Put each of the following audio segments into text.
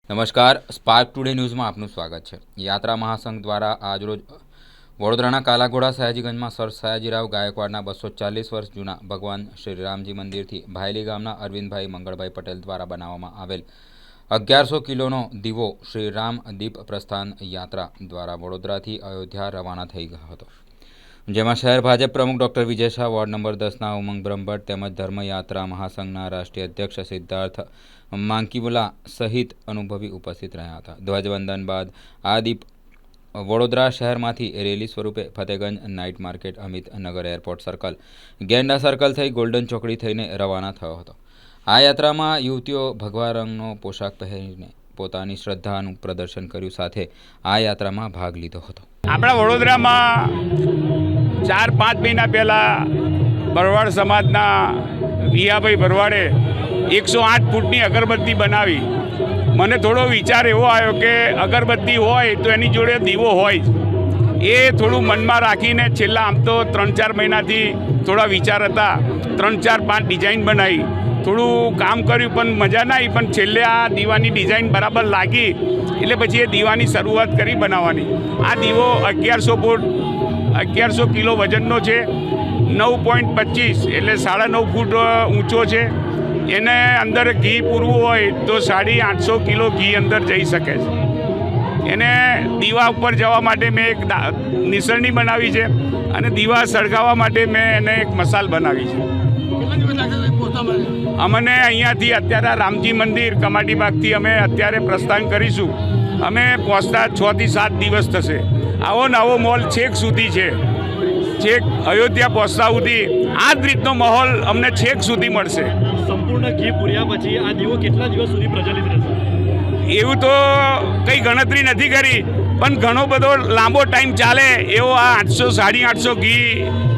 નમસ્કાર, spark today ન્યૂઝમાં આપનું સ્વાગત છે। યાત્રા મહાસંઘ દ્વારા આજરોજ વડોદરાના કાલાઘોડા સયાજીગંજમાં સર સયાજીરાવ ગાયકવાડના 240 વર્ષ જૂના ભગવાન શ્રી રામજી મંદિરથી ભાયલી ગામના અરવિંદભાઈ મંગળભાઈ પટેલ દ્વારા બનાવવામાં આવેલ 1100 કિલોનો દીવો શ્રી રામ દીપ પ્રસ્થાન યાત્રા દ્વારા વડોદરાથી અયોધ્યા રવાના થઈ ગયો હતો, જેમાં શહેર ભાજપ પ્રમુખ doctor Vijay Shah, ward number 10ના ઉમંગ બ્રહ્મભટ્ટ તેમજ ધર્મયાત્રા મહાસંઘના રાષ્ટ્રીય અધ્યક્ષ સિદ્ધાર્થ માંકીવલા સહિત અનુભવી ઉપસ્થિત રહ્યા હતા। ધ્વજવંદન બાદ આ દીપ વડોદરા શહેરમાંથી રેલી સ્વરૂપે ફતેગંજ નાઇટ માર્કેટ, અમિત નગર એરપોર્ટ સર્કલ, ગેંડા સર્કલ થઈ ગોલ્ડન ચોકડી થઈને રવાના થયો હતો। આ યાત્રામાં યુવતીઓ ભગવા રંગનો પોશાક પહેરીને પોતાની શ્રદ્ધાનું પ્રદર્શન કર્યું, સાથે આ યાત્રામાં ભાગ લીધો હતો। આપણા વડોદરામાં 4-5 મહિના પહેલાં ભરવાડ સમાજના વિયાભાઈ ભરવાડે 108 ફૂટની અગરબત્તી બનાવી। મને થોડો વિચાર એવો આવ્યો કે અગરબત્તી હોય તો એની જોડે દીવો હોય જ, એ થોડું મનમાં રાખીને છેલ્લા આમ તો 3-4 મહિનાથી થોડા વિચાર હતા, 3-4-5 ડિઝાઇન બનાવી, થોડું કામ કર્યું પણ મજા ના આવી, પણ છેલ્લે આ દીવાની ડિઝાઇન બરાબર લાગી એટલે પછી એ દીવાની શરૂઆત કરી બનાવવાની। આ દીવો 1100 ફૂટ 1100 કિલો વજનનો છે, 9.25 એટલે 9.5 ફૂટ ઊંચો છે। એને અંદર ઘી પૂરવું હોય તો 850 કિલો ઘી અંદર જઈ શકે છે। એને દીવા ઉપર જવા માટે મેં એક નિસરણી બનાવી છે અને દીવા સળગાવવા માટે મેં એને એક મસાલ બનાવી છે। અમને અહીંયાથી અત્યારે રામજી મંદિર કમાટી બાગથી અમે અત્યારે પ્રસ્થાન કરીશું। અમે પહોંચતા 6 થી 7 દિવસ થશે। આવો નવો મોલ છેક સુધી છે, છેક અયોધ્યા પહોંચતા સુધી આ જ રીતનો માહોલ અમને છેક સુધી મળશે। સંપૂર્ણ ઘી પૂર્યા પછી આ દીવો કેટલા દિવસ સુધી પ્રજ્વલિત રહેશે? એવું તો કંઈ ગણતરી નથી કરી, પણ ઘણો બધો લાંબો ટાઈમ ચાલે એવો આ 800-850 ઘી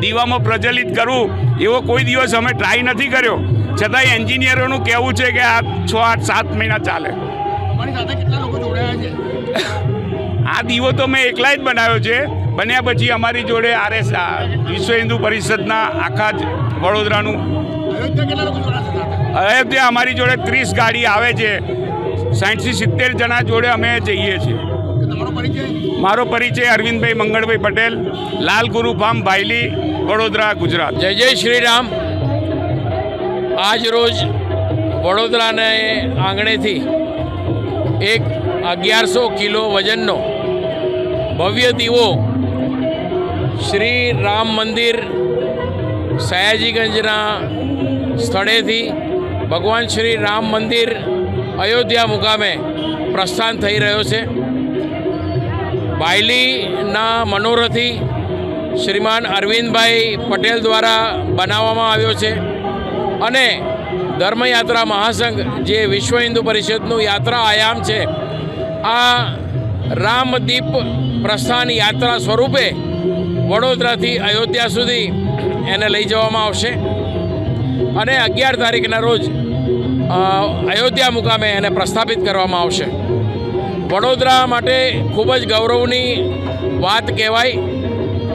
દીવામાં પ્રજ્વલિત કરવું એવો કોઈ દિવસ અમે ટ્રાય નથી કર્યો, છતાંય એન્જિનિયરોનું કહેવું છે કે આ 6-8-7 મહિના ચાલે। અમારી સાથે કેટલા લોકો જોડાયા છે? આ દીવો તો મેં એકલા જ બનાવ્યો છે। બન્યા પછી અમારી જોડે વિશ્વ હિન્દુ પરિષદના આખા જ વડોદરાનું અયોધ્યા અમારી જોડે 30 ગાડી આવે છે, 60-70 જણા જોડે અમે જઈએ છીએ। મારો પરિચય અરવિંદભાઈ મંગળભાઈ પટેલ, લાલ ગુરુ ફાર્મ, ભાયલી, વડોદરા, ગુજરાત। જય જય શ્રી રામ। આજ રોજ વડોદરાને આંગણેથી એક 1100 કિલો વજનનો ભવ્ય દીવો શ્રી રામ મંદિર સયાજીગંજના સ્થળેથી ભગવાન શ્રી રામ મંદિર અયોધ્યા મુકામે પ્રસ્થાન થઈ રહ્યો છે। ભાયલીના મનોરથી શ્રીમાન અરવિંદભાઈ પટેલ દ્વારા બનાવવામાં આવ્યો છે અને ધર્મયાત્રા મહાસંઘ જે વિશ્વ હિન્દુ પરિષદનું યાત્રા આયામ છે, આ રામદીપ પ્રસ્થાન યાત્રા સ્વરૂપે વડોદરાથી અયોધ્યા સુધી એને લઈ જવામાં આવશે અને 11 તારીખના રોજ અયોધ્યા મુકામે એને પ્રસ્થાપિત કરવામાં આવશે। વડોદરા માટે ખૂબ જ ગૌરવની વાત કહેવાય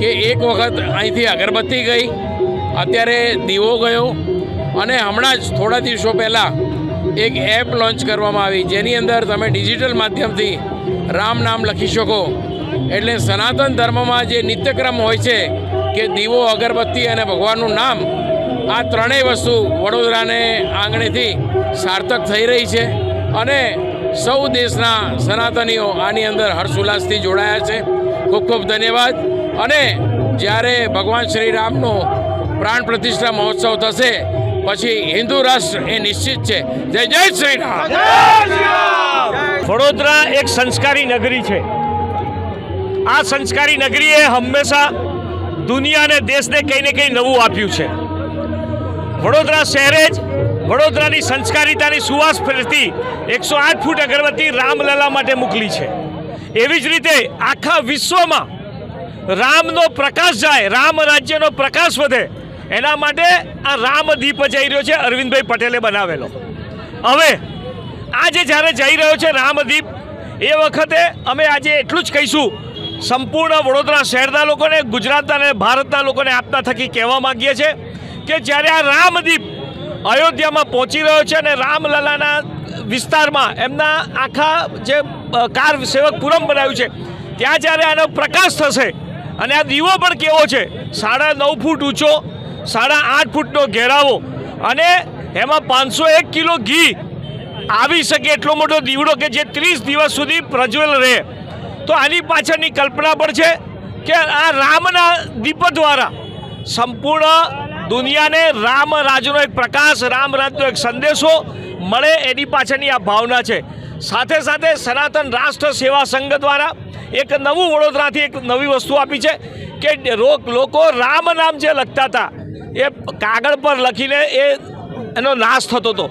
કે એક વખત અહીંથી અગરબત્તી ગઈ, અત્યારે દીવો ગયો અને હમણાં જ થોડા દિવસો પહેલાં એક એપ લોન્ચ કરવામાં આવી, જેની અંદર તમે ડિજિટલ માધ્યમથી રામ નામ લખી શકો। એટલે સનાતન ધર્મમાં જે નિત્યક્રમ હોય છે કે દીવો, અગરબત્તી અને ભગવાનનું નામ, આ ત્રણેય વસ્તુ વડોદરાને આંગણેથી સાર્થક થઈ રહી છે અને સૌ દેશના સનાતનીઓ આની અંદર હર્ષોલ્લાસથી જોડાયા છે। ખૂબ ખૂબ ધન્યવાદ। અને જ્યારે ભગવાન શ્રી રામનો પ્રાણ પ્રતિષ્ઠા મહોત્સવ થશે પછી હિન્દુ રાષ્ટ્ર એ નિશ્ચિત છે। જય જય શ્રી રામ। વડોદરા એક સંસ્કારી નગરી છે। આ સંસ્કારી નગરીએ હંમેશા દુનિયા અને દેશને કંઈ ને કંઈ નવું આપ્યું છે। વડોદરા શહેરે જ વડોદરાની સંસ્કારિતાની સુવાસ ફેરતી 108 ફૂટ અગરબત્તી રામલલા માટે મોકલી છે। એવી જ રીતે આખા વિશ્વમાં રામનો પ્રકાશ જાય, રામ રાજ્યનો પ્રકાશ વધે, એના માટે આ રામદીપ જઈ રહ્યો છે, અરવિંદભાઈ પટેલે બનાવેલો। હવે આજે જ્યારે જઈ રહ્યો છે રામદીપ, એ વખતે અમે આજે એટલું જ કહીશું, સંપૂર્ણ વડોદરા શહેરના લોકોને, ગુજરાતના અને ભારતના લોકોને આપના થકી કહેવા માગીએ છીએ કે જ્યારે આ રામદીપ અયોધ્યામાં પહોંચી રહ્યો છે અને રામલલાના વિસ્તારમાં એમના આખા જે કાર સેવકપુરમ બનાવ્યું છે ત્યાં જ્યારે આનો પ્રકાશ થશે અને આ દીવો પણ કેવો છે 9.5 ફૂટ ઊંચો 8.5 ફૂટનો ઘેરાવો અને એમાં 501 કિલો ઘી આવી શકે એટલો મોટો દીવડો કે જે 30 દિવસ સુધી પ્રજ્વલ રહે. તો આની પાછળની કલ્પના પણ છે કે આ રામના દીપ દ્વારા સંપૂર્ણ દુનિયાને રામ રાજનો એક પ્રકાશ, રામ રાજનો એક સંદેશો મળે એની પાછળની આ ભાવના છે. સાથે સાથે સનાતન રાષ્ટ્ર સેવા સંઘ દ્વારા એક નવું વડોદરાથી એક નવી વસ્તુ આપી છે કે લોકો રામ નામ જે લખતા હતા એ કાગળ પર લખીને એનો નાશ થતો હતો,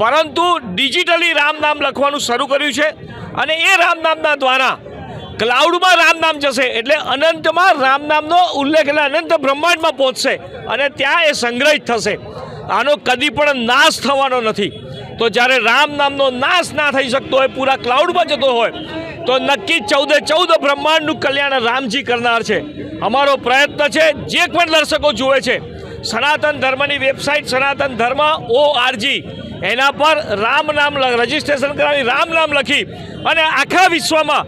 પરંતુ ડિજિટલી રામ નામ લખવાનું શરૂ કર્યું છે અને એ રામ નામના દ્વારા ક્લાઉડમાં રામ નામ જશે એટલે અનંતમાં રામ નામનો ઉલ્લેખ એટલે અનંત બ્રહ્માંડમાં પહોંચશે અને ત્યાં એ સંગ્રહિત થશે. આનો કદી પણ નાશ થવાનો નથી. તો જ્યારે રામ નામનો નાશ ના થઈ શકતો હોય, પૂરા ક્લાઉડમાં જતો હોય, તો નક્કી 14 બ્રહ્માંડનું કલ્યાણ રામજી કરનાર છે. અમારો પ્રયત્ન છે, જે પણ દર્શકો જુએ છે, સનાતન ધર્મની વેબસાઇટ સનાતન ધર્મ ORG એના પર રામ નામ રજીસ્ટ્રેશન કરાવી રામ નામ લખી અને આખા વિશ્વમાં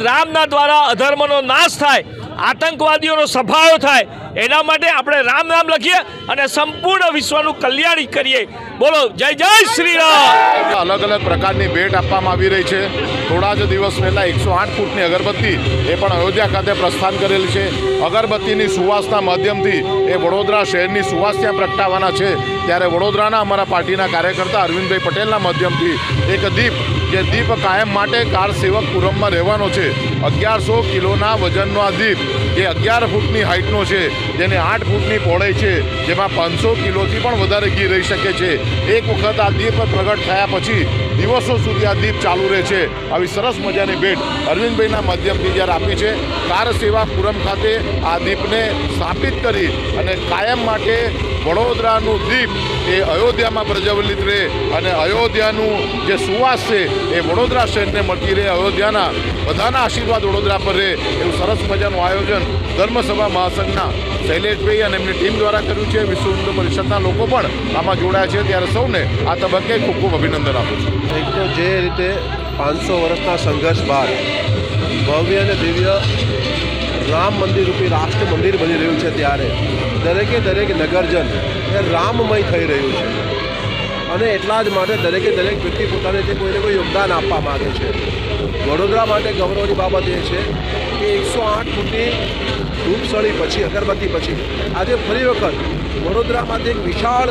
રામના દ્વારા અધર્મનો નાશ થાય, આતંકવાદીઓનો સફાયો થાય, એના માટે આપણે રામ નામ લખીએ અને સંપૂર્ણ વિશ્વનું કલ્યાણ કરીએ. બોલો જય જય શ્રી રામ. અલગ અલગ પ્રકારની ભેટ આપવામાં આવી રહી છે. થોડા જ દિવસ પહેલાં 108 ફૂટની અગરબત્તી એ પણ અયોધ્યા ખાતે પ્રસ્થાન કરેલી છે. અગરબત્તીની સુવાસના માધ્યમથી એ વડોદરા શહેરની સુવાસ ત્યાં પ્રગટાવવાના છે. ત્યારે વડોદરાના અમારા પાર્ટીના કાર્યકર્તા અરવિંદભાઈ પટેલના માધ્યમથી એક દીપ, જે દીપ કાયમ માટે કાર સેવકપુરમમાં રહેવાનો છે. 1100 કિલોના વજનનો આ દીપ જે 11 ફૂટની હાઇટનો છે, જેને 8 ફૂટની પહોળાઈ છે, જેમાં 500 કિલોથી પણ વધારે ઘી રહી શકે છે. એક વખત આ દીપ પ્રગટ થયા પછી દિવસો સુધી આ દીપ ચાલુ રહે છે. આવી સરસ મજાની ભેટ અરવિંદભાઈના માધ્યમથી જ્યારે આપી છે. કાર સેવાપુરમ ખાતે આ દીપને સ્થાપિત કરી અને કાયમ માટે વડોદરાનું દીપ એ અયોધ્યામાં પ્રજ્વલિત રહે અને અયોધ્યાનું જે સુવાસ છે એ વડોદરા શહેરને મળતી રહે, અયોધ્યાના બધાના આશીર્વાદ વડોદરા પર રહે, એવું સરસ મજાનું આયોજન ધર્મસભા મહાસંઘના શૈલેષભાઈ અને એમની ટીમ દ્વારા કર્યું છે. વિશ્વ હિન્દુ પરિષદના લોકો પણ આમાં જોડાયા છે. ત્યારે સૌને આ તબક્કે ખૂબ ખૂબ અભિનંદન આપું છું. એક તો જે રીતે 500 વર્ષના સંઘર્ષ બાદ ભવ્ય અને દિવ્ય રામ મંદિર રૂપી રાષ્ટ્ર મંદિર બની રહ્યું છે, ત્યારે દરેક નગરજન એ રામમય થઈ રહ્યું છે અને એટલા જ માટે દરેક વ્યક્તિ પોતાને જે કોઈને કોઈ યોગદાન આપવા માગે છે. વડોદરા માટે ગૌરવની બાબત એ છે કે 108 ફૂટની ધૂપસળી પછી, અગરબત્તી પછી આજે ફરી વખત વડોદરામાંથી એક વિશાળ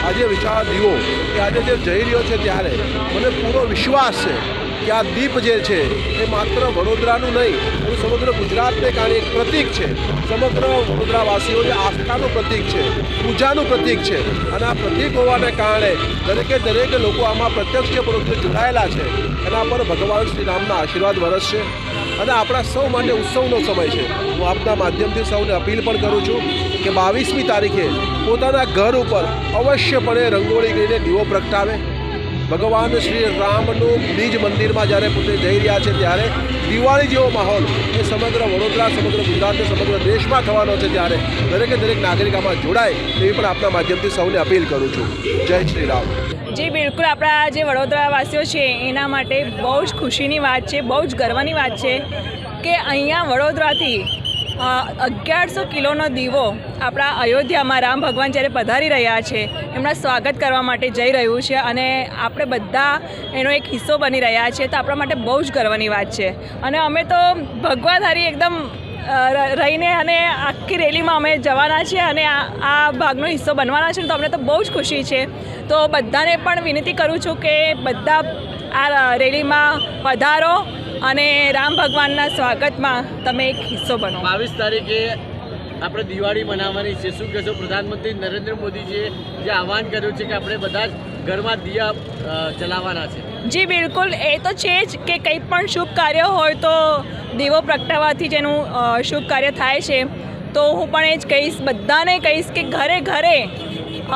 આજે વિશાળ દીવો કે આજે જે જઈ રહ્યો છે, ત્યારે મને પૂરો વિશ્વાસ છે કે આ દીપ જે છે એ માત્ર વડોદરાનું નહીં પણ સમગ્ર ગુજરાતને કારણે એક પ્રતીક છે. સમગ્ર વડોદરાવાસીઓની આસ્થાનું પ્રતીક છે, પૂજાનું પ્રતીક છે અને આ પ્રતીક હોવાને કારણે દરેક લોકો આમાં પ્રત્યક્ષ પરોક્ષ જોડાયેલા છે. એના પર ભગવાન શ્રી રામના આશીર્વાદ વરસશે અને આપણા સૌ માટે ઉત્સવનો સમય છે. હું આપના માધ્યમથી સૌને અપીલ પણ કરું છું કે 22મી તારીખે પોતાના ઘર ઉપર અવશ્યપણે રંગોળી કરીને દીવો પ્રગટાવે. ભગવાન શ્રી રામનું નિજ મંદિરમાં જ્યારે પોતે જઈ રહ્યા છે, ત્યારે દિવાળી જેવો માહોલ એ સમગ્ર વડોદરા, સમગ્ર ગુજરાત, સમગ્ર દેશમાં થવાનો છે. ત્યારે દરેક નાગરિક આમાં જોડાય એવી પણ આપના માધ્યમથી સૌને અપીલ કરું છું. જય શ્રી રામ. જી બિલકુલ, આપણા જે વડોદરાવાસીઓ છે એના માટે બહુ જ ખુશીની વાત છે, બહુ જ ગર્વની વાત છે કે અહીંયા વડોદરાથી 1100 કિલોનો દીવો આપણા અયોધ્યામાં રામ ભગવાન જ્યારે પધારી રહ્યા છે એમના સ્વાગત કરવા માટે જઈ રહ્યું છે અને આપણે બધા એનો એક હિસ્સો બની રહ્યા છે. તો આપણા માટે બહુ જ ગર્વની વાત છે અને અમે તો ભગવાધારી એકદમ રહીને અને આખી રેલીમાં અમે જવાના છીએ અને આ ભાગનો હિસ્સો બનવાના છે. તો અમને તો બહુ જ ખુશી છે. તો બધાને પણ વિનંતી કરું છું કે બધા આ રેલીમાં પધારો અને રામ ભગવાનના સ્વાગતમાં તમે એક હિસ્સો બનો. 22 તારીખે આપણે દિવાળી મનાવવાની છે. શું કહેશો? પ્રધાનમંત્રી નરેન્દ્ર મોદીજીએ જે આહવાન કર્યું છે કે આપણે બધા જ ઘરમાં દિયા જલાવવાના છે. જી બિલકુલ, એ તો છે જ કે કંઈ પણ શુભ કાર્ય હોય તો દીવો પ્રગટાવવાથી જ એનું શુભ કાર્ય થાય છે. તો હું પણ એ જ કહીશ, બધાને કહીશ કે ઘરે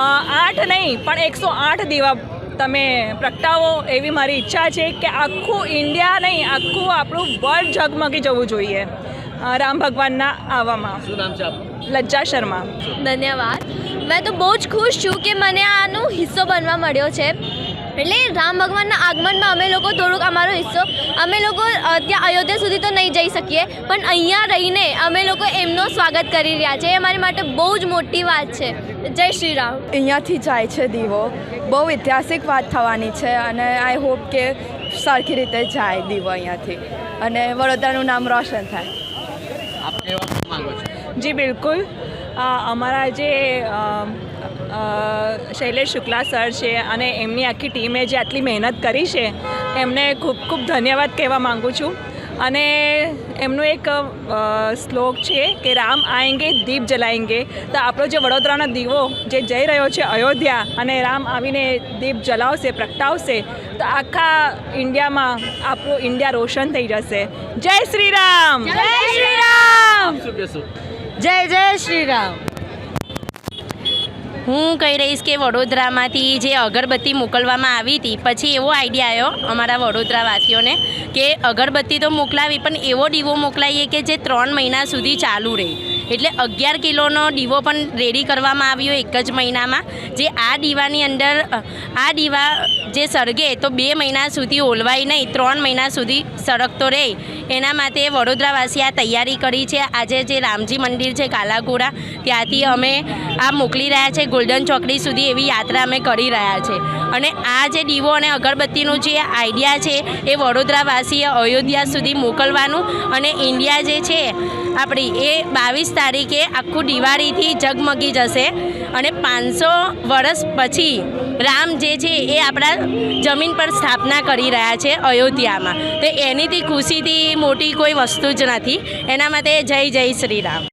8 નહીં પણ 108 દીવા તમે પ્રગટાવો એવી મારી ઈચ્છા છે કે આખું ઇન્ડિયા નહીં, આખું આપણું વર્લ્ડ ઝગમગી જવું જોઈએ રામ ભગવાનના આવવામાં. શું નામ છે આપનું? લજ્જા શર્મા. ધન્યવાદ. मैं तो बहुत खुश છું કે મને આનો હિસ્સો બનવા મળ્યો છે. એટલે રામ ભગવાનના આગમનમાં અમે લોકો થોડુંક અમારો હિસ્સો અમે લોકો ત્યાં અયોધ્યા સુધી તો નહીં જઈ શકીએ, પણ અહીંયા રહીને અમે લોકો એમનું સ્વાગત કરી રહ્યા છે. એ અમારી માટે બહુ જ મોટી વાત છે. જય શ્રી રામ. અહીંયાથી જાય છે દીવો, બહુ ઐતિહાસિક વાત થવાની છે અને આઈ હોપ કે સરખી રીતે જાય દીવો અહીંયાથી અને વડોદરાનું નામ રોશન થાય. આપ કહેવા માંગો છો? જી બિલકુલ. અમારા જે શૈલેષ શુક્લા સર છે અને એમની આખી ટીમે જે આટલી મહેનત કરી છે એમને ખૂબ ખૂબ ધન્યવાદ કહેવા માગું છું. અને એમનું એક શ્લોક છે કે રામ આએંગે દીપ જલાએંગે. તો આપણો જે વડોદરાનો દીવો જે જઈ રહ્યો છે અયોધ્યા અને રામ આવીને દીપ જલાવશે, પ્રગટાવશે, તો આખા ઇન્ડિયામાં આપણું ઇન્ડિયા રોશન થઈ જશે. જય શ્રી રામ. જય શ્રી રામ. શું કહેશો? જય જય શ્રી રામ. હું કહી રહીશ કે વડોદરામાંથી જે અગરબત્તી મોકલવામાં આવી હતી પછી એવો આઈડિયા આવ્યો અમારા વડોદરાવાસીઓને કે અગરબત્તી તો મોકલાવી પણ એવો દીવો મોકલાવીએ કે જે 3 મહિના સુધી ચાલુ રહે. એટલે 11 કિલોનો દીવો પણ રેડી કરવામાં આવ્યો એક જ મહિનામાં. જે આ દીવાની અંદર આ દીવા જે સળગે તો 2 મહિના સુધી ઓલવાય નહીં, 3 મહિના સુધી સળગતો રહે. એના માટે વડોદરાવાસી આ તૈયારી કરી છે. આજે જે રામજી મંદિર છે કાલાઘોડા ત્યાંથી અમે આ મોકલી રહ્યા છે ગોલ્ડન ચોકડી સુધી. એવી યાત્રા અમે કરી રહ્યા છે. અને આ જે દીવો અને અગરબત્તીનું જે આઈડિયા છે એ વડોદરાવાસીએ અયોધ્યા સુધી મોકલવાનું અને ઇન્ડિયા જે છે આપણી એ 22 તારીખે આખું દિવાળીથી ઝગમગી જશે. અને 500 વર્ષ પછી રામ જે છે એ આપણા જમીન પર સ્થાપના કરી રહ્યા છે અયોધ્યામાં. તો એનીથી ખુશીથી મોટી કોઈ વસ્તુ જ નથી. એના માટે જય જય શ્રી રામ.